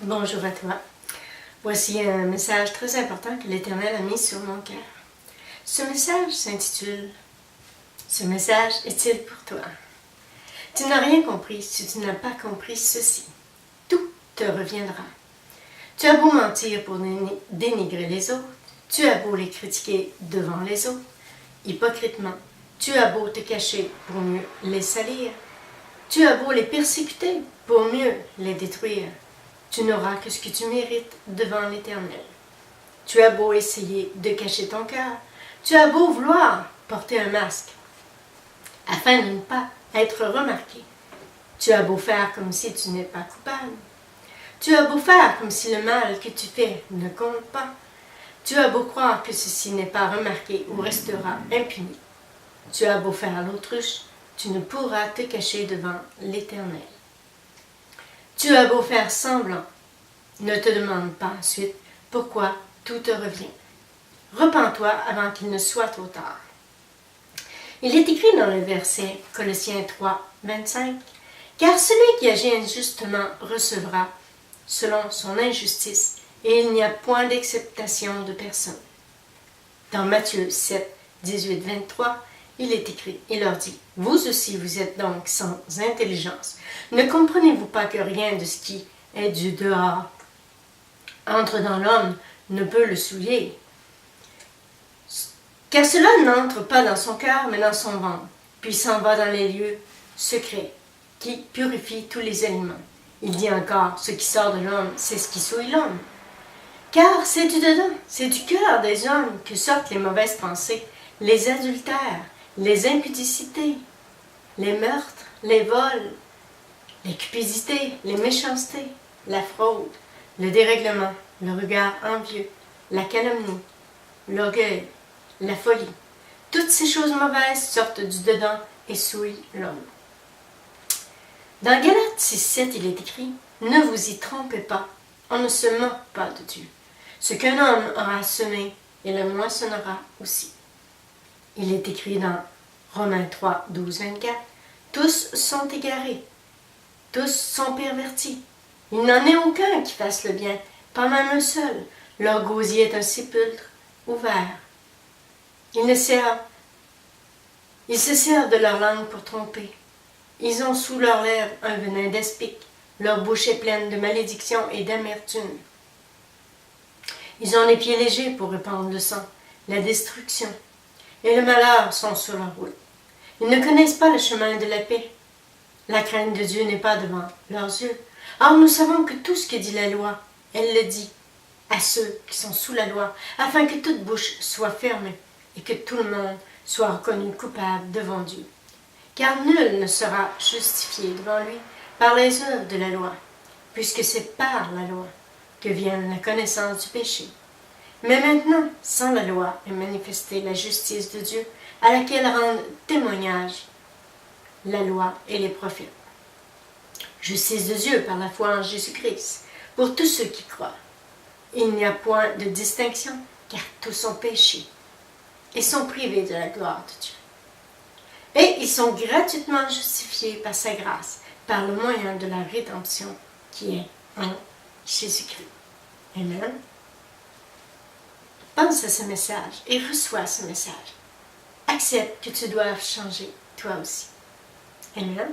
Bonjour à toi. Voici un message très important que l'Éternel a mis sur mon cœur. Ce message s'intitule « Ce message est-il pour toi? » Tu n'as rien compris si tu n'as pas compris ceci. Tout te reviendra. Tu as beau mentir pour dénigrer les autres, tu as beau les critiquer devant les autres, hypocritement, tu as beau te cacher pour mieux les salir, tu as beau les persécuter pour mieux les détruire, tu n'auras que ce que tu mérites devant l'Éternel. Tu as beau essayer de cacher ton cœur, tu as beau vouloir porter un masque, afin de ne pas être remarqué. Tu as beau faire comme si tu n'es pas coupable. Tu as beau faire comme si le mal que tu fais ne compte pas. Tu as beau croire que ceci n'est pas remarqué ou restera impuni. Tu as beau faire l'autruche, tu ne pourras te cacher devant l'Éternel. Tu as beau faire semblant, ne te demande pas ensuite pourquoi tout te revient. Repens-toi avant qu'il ne soit trop tard. Il est écrit dans le verset Colossiens 3, 25, « Car celui qui agit injustement recevra selon son injustice, et il n'y a point d'acceptation de personne. » Dans Matthieu 7, 18, 23, il est écrit, il leur dit, « Vous aussi vous êtes donc sans intelligence. Ne comprenez-vous pas que rien de ce qui est du dehors entre dans l'homme ne peut le souiller? Car cela n'entre pas dans son cœur, mais dans son ventre, puis s'en va dans les lieux secrets, qui purifient tous les aliments. » Il dit encore, ce qui sort de l'homme, c'est ce qui souille l'homme. Car c'est du dedans, c'est du cœur des hommes que sortent les mauvaises pensées, les adultères, les impudicités, les meurtres, les vols, les cupidités, les méchancetés, la fraude, le dérèglement, le regard envieux, la calomnie, l'orgueil, la folie. Toutes ces choses mauvaises sortent du dedans et souillent l'homme. Dans Galates 6.7, il est écrit, « Ne vous y trompez pas, on ne se moque pas de Dieu. Ce qu'un homme aura semé, il le moissonnera aussi. » Il est écrit dans Romains 3, 12, 24, « Tous sont égarés, tous sont pervertis. Il n'en est aucun qui fasse le bien, pas même un seul. Leur gosier est un sépulcre ouvert. Ils se servent de leur langue pour tromper. Ils ont sous leurs lèvres un venin d'aspic. Leur bouche est pleine de malédiction et d'amertume. Ils ont les pieds légers pour répandre le sang, la destruction et le malheur sont sur leur route. Ils ne connaissent pas le chemin de la paix. La crainte de Dieu n'est pas devant leurs yeux. Or, nous savons que tout ce que dit la loi, elle le dit à ceux qui sont sous la loi, afin que toute bouche soit fermée et que tout le monde soit reconnu coupable devant Dieu. Car nul ne sera justifié devant lui par les œuvres de la loi, puisque c'est par la loi que vient la connaissance du péché. Mais maintenant, sans la loi est manifestée la justice de Dieu, à laquelle rendent témoignage la loi et les prophètes. Justice de Dieu par la foi en Jésus-Christ, pour tous ceux qui croient. Il n'y a point de distinction, car tous ont péché et sont privés de la gloire de Dieu. Et ils sont gratuitement justifiés par sa grâce, par le moyen de la rédemption qui est en Jésus-Christ. Amen. Pense à ce message et reçois ce message. Accepte que tu doives changer, toi aussi. Amen.